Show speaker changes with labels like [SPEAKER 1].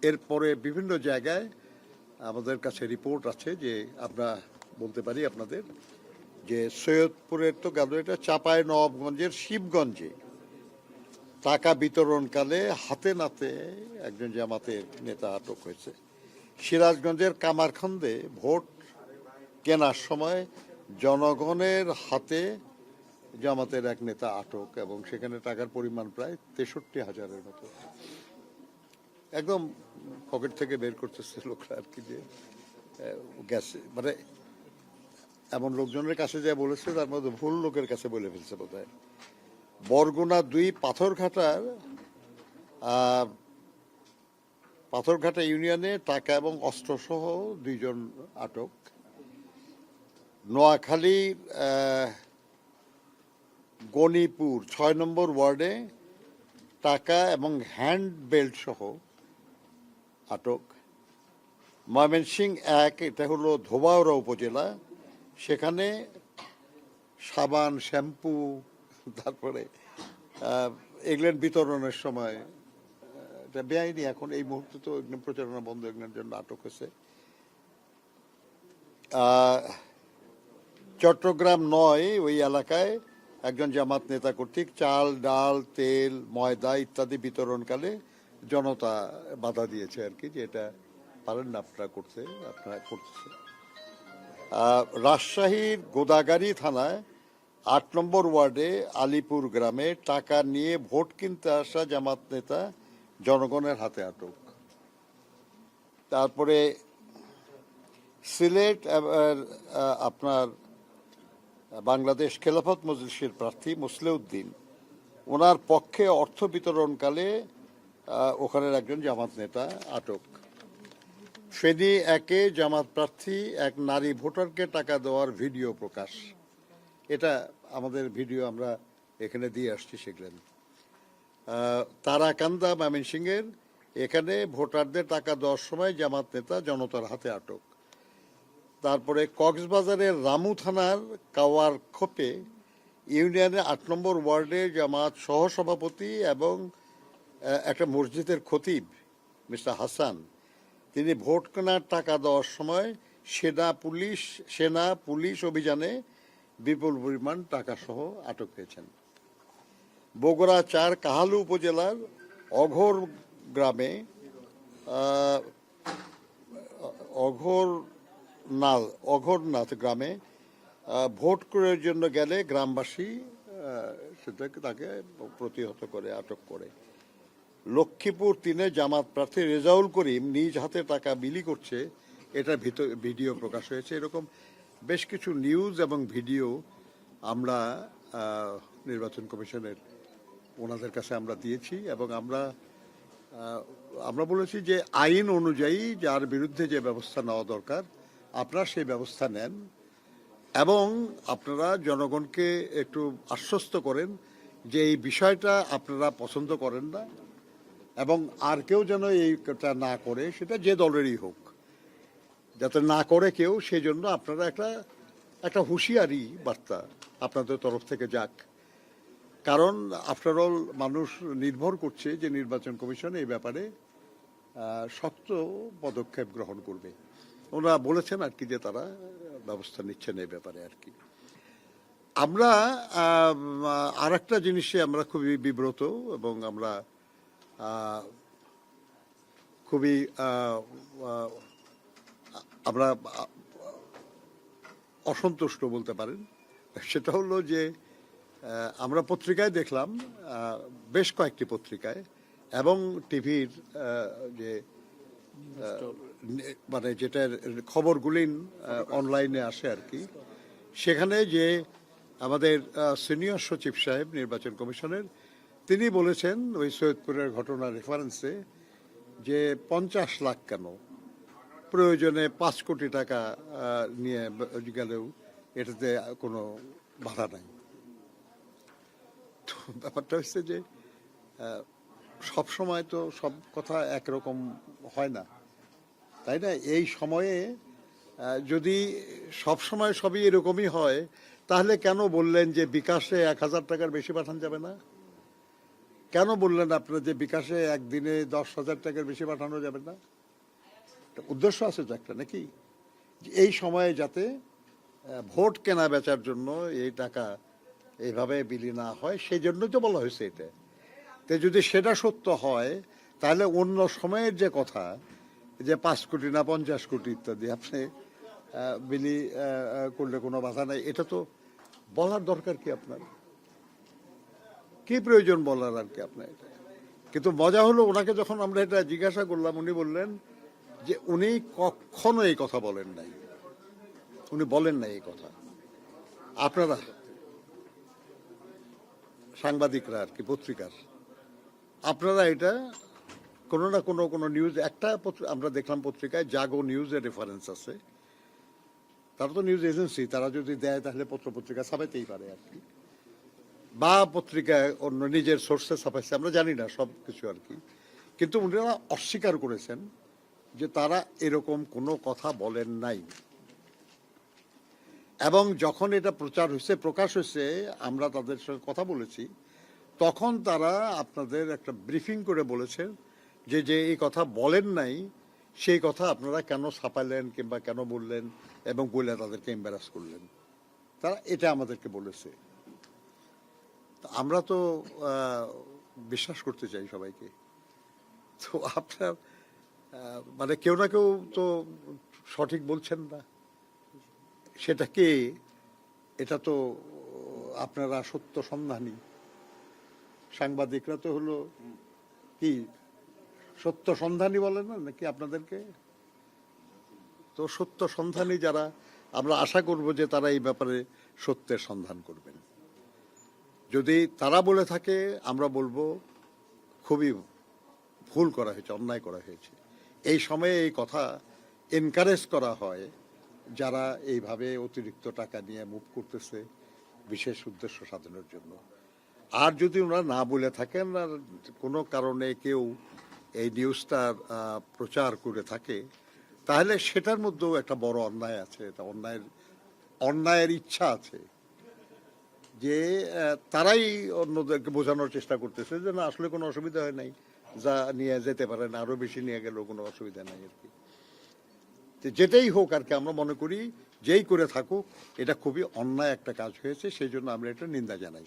[SPEAKER 1] এরপরে বিভিন্ন জায়গায় আমাদের কাছে রিপোর্ট আছে যে আমরা বলতে পারি আপনাদের যে সৈয়দপুরের তো গেল, এটা চাঁপায় নবাবগঞ্জের শিবগঞ্জে টাকা বিতরণকালে হাতে নাতে একজন জামাতের নেতা আটক হয়েছে। সিরাজগঞ্জের কামারখন্দে ভোট কেনার সময় জনগণের হাতে জামাতের এক নেতা আটক, এবং সেখানে টাকার পরিমাণ প্রায় 63,000-এর মতো, একদম পকেট থেকে বের করতেছে লোকরা আর কি, যে গেছে মানে এমন লোকজনের কাছে যা বলেছে তার মধ্যে ভুল লোকের কাছে বলে ফেলছে বোধ হয়। বরগুনা 2 পাথরঘাটা ইউনিয়নে টাকা এবং অস্ত্রসহ 2 জন আটক। নোয়াখালী গণিপুর 6 নম্বর ওয়ার্ডে টাকা এবং হ্যান্ড বেল্ট সহ আটক। ময়মনসিংহ 1, এটা হলো ধোবাউড়া উপজেলা, সেখানে সাবান, শ্যাম্পু, তারপরে এগুলো বিতরণের সময় এটা বেআইনি, এখন এই মুহূর্তে তো প্রচারণা বন্ধ, এগুলোর জন্য আটক হয়েছে। চট্টগ্রাম 9, ওই এলাকায় একজন জামাত নেতা কর্তৃক চাল, ডাল, তেল, ময়দা ইত্যাদি বিতরণকালে জনতা বাধা দিয়েছে আর কি, যে এটা পারেন না আপনারা করতে, আপনারা করতেছে। রাজশাহীর গোদাগাড়ী থানায় 8 নম্বর ওয়ার্ডে আলিপুর গ্রামে টাকা নিয়ে ভোট কিনতে আসা জামাত নেতা জনগণের হাতে আটক। তারপরে সিলেট আপনার বাংলাদেশ খেলাফত মজলিসের প্রার্থী মুসলেউদ্দিন, ওনার পক্ষে অর্থ বিতরণকালে ওখানের একজন জামাত নেতা আটক। ফেনী 1-এ জামাত প্রার্থী এক নারী ভোটারকে টাকা দেওয়ার ভিডিও প্রকাশ, এটা আমাদের ভিডিও আমরা এখানে দিয়ে আসছি সেগুলো। তারাকান্দা ময়মনসিংহের, এখানে ভোটারদের টাকা দেওয়ার সময় জামাত নেতা জনতার হাতে আটক। তারপরে কক্সবাজারের রামু থানার কাওয়ার খোপে ইউনিয়নের 8 নম্বর ওয়ার্ডে জামাত সহসভাপতি এবং একটা মসজিদের খতিব মিস্টার হাসান, তিনি ভোট কেনার টাকা দেওয়ার সময় সেনা পুলিশ অভিযানে বিপুল পরিমাণ টাকা সহ আটক হয়েছেন। বগুড়া 4 কাহালু উপজেলার অঘরনাথ গ্রামে ভোট করার জন্য গেলে গ্রামবাসী তাকে প্রতিহত করে, আটক করে। লক্ষ্মীপুর 3-এ জামাত প্রার্থী রেজাউল করিম নিজ হাতে টাকা বিলি করছে, এটা ভিডিও প্রকাশ হয়েছে। এরকম বেশ কিছু নিউজ এবং ভিডিও আমরা নির্বাচন কমিশনের ওনাদের কাছে আমরা দিয়েছি, এবং আমরা বলেছি যে আইন অনুযায়ী যার বিরুদ্ধে যে ব্যবস্থা নেওয়া দরকার আপনারা সেই ব্যবস্থা নেন, এবং আপনারা জনগণকে একটু আশ্বস্ত করেন যে এই বিষয়টা আপনারা পছন্দ করেন না, এবং আর কেউ যেন এইটা না করে, সেটা যে দলেরই হোক, যাতে না করে কেউ, সেই জন্য আপনারা একটা হুঁশিয়ারি বার্তা আপনাদের তরফ থেকে যাক। কারণ আফটার অল মানুষ নির্ভর করছে যে নির্বাচন কমিশন এই ব্যাপারে শক্ত পদক্ষেপ গ্রহণ করবে। ওনারা বলেছেন আর কি যে তারা ব্যবস্থা নিচ্ছেন এই ব্যাপারে আর কি। আমরা আর একটা জিনিসে আমরা খুবই বিব্রত, এবং আমরা খুবই আমরা অসন্তুষ্ট বলতে পারেন। সেটা হলো যে আমরা পত্রিকায় দেখলাম, বেশ কয়েকটি পত্রিকায় এবং টিভির যে মানে যেটার খবরগুলি অনলাইনে আসে আর কি, সেখানে যে আমাদের সিনিয়র সচিব সাহেব নির্বাচন কমিশনের, তিনি বলেছেন ওই সৈয়দপুরের ঘটনার রেফারেন্সে যে 50 লাখ কেন, প্রয়োজনে 5 কোটি টাকা নিয়ে গেলেও এটাতে কোনো বাধা নাই। তো ব্যাপারটা হচ্ছে যে সব সময় তো সব কথা একরকম হয় না, তাই না? এই সময়ে যদি সব সময় সবই এরকমই হয়, তাহলে কেন বললেন যে বিকাশে 1000 টাকার বেশি পাঠানো যাবে না? কেন বললেন আপনার যে বিকাশে একদিনে 10,000 টাকার বেশি পাঠানো যাবে না? উদ্দেশ্য আছে তো একটা নাকি, যে এই সময়ে যাতে ভোট কেনা বেচার জন্য এই টাকা এইভাবে বিলি না হয়, সেই জন্যই তো বলা হয়েছে এটা। তো যদি সেটা সত্য হয়, তাহলে অন্য সময়ের যে কথা, যে 5 কোটি না 50 কোটি ইত্যাদি আপনি বিলি করলে কোনো বাধা নাই, এটা তো বলার দরকার কি আপনার? কি প্রয়োজন বলার আর কি আপনার এটা? কিন্তু মজা হলো, ওনাকে যখন আমরা এটা জিজ্ঞাসা করলাম, উনি বললেন যে উনি কখনো এই কথা বলেন নাই, উনি বলেন নাই এই কথা। আপনারা সাংবাদিকরা আর কি, পত্রিকার, আপনারা এটা কোনো না কোনো নিউজ, একটা আমরা দেখলাম পত্রিকায় জাগো নিউজের রেফারেন্স আছে, তারা তো নিউজ এজেন্সি, তারা যদি দেয় তাহলে পত্রিকা ছাপাইতেই পারে আর কি, বা পত্রিকায় অন্য নিজের সোর্সে ছাপাইছে, আমরা জানি না সব কিছু আর কি। কিন্তু উনারা অস্বীকার করেছেন যে তারা এরকম কোনো কথা বলেন নাই। এবং যখন এটা প্রচার হয়েছে, প্রকাশ হয়েছে, আমরা তাদের সঙ্গে কথা বলেছি, তখন তারা আপনাদের একটা ব্রিফিং করে বলেছেন যে যে এই কথা বলেন নাই, সেই কথা আপনারা কেন ছাপাইলেন কিংবা কেন বললেন, এবং বলে তাদেরকে এম্বারাস করলেন, তারা এটা আমাদেরকে বলেছে। আমরা তো বিশ্বাস করতে চাই সবাইকে। তো আপনার মানে কেউ না কেউ তো সঠিক বলছেন না, সেটা কে? এটা তো আপনারা সত্য সন্ধানী সাংবাদিকরা তো হলো কি সত্য সন্ধানী বলে না নাকি আপনাদেরকে? তো সত্য সন্ধানী যারা, আমরা আশা করব যে তারা এই ব্যাপারে সত্যের সন্ধান করবেন। যদি তারা বলে থাকে, আমরা বলবো খুবই ভুল করা হয়েছে, অন্যায় করা হয়েছে। এই সময়ে এই কথা এনকারেজ করা হয় যারা এইভাবে অতিরিক্ত টাকা নিয়ে মুভ করতেছে বিশেষ উদ্দেশ্য সাধনের জন্য। আর যদি ওনারা না বলে থাকেন, আর কোনো কারণে কেউ এই নিউজটা প্রচার করে থাকে, তাহলে সেটার মধ্যেও একটা বড় অন্যায় আছে। এটা অন্যায়ের ইচ্ছা আছে, যে তারাই অন্যদেরকে বোঝানোর চেষ্টা করতেছে যে না, আসলে কোনো অসুবিধা হয় নাই, যা নিয়ে যেতে পারেন, আরো বেশি নিয়ে গেলেও কোনো অসুবিধা নাই আর কি। যেটাই হোক আর কি, আমরা মনে করি যেই করে থাকুক, এটা খুবই অন্যায় একটা কাজ হয়েছে, সেই জন্য আমরা এটা নিন্দা জানাই।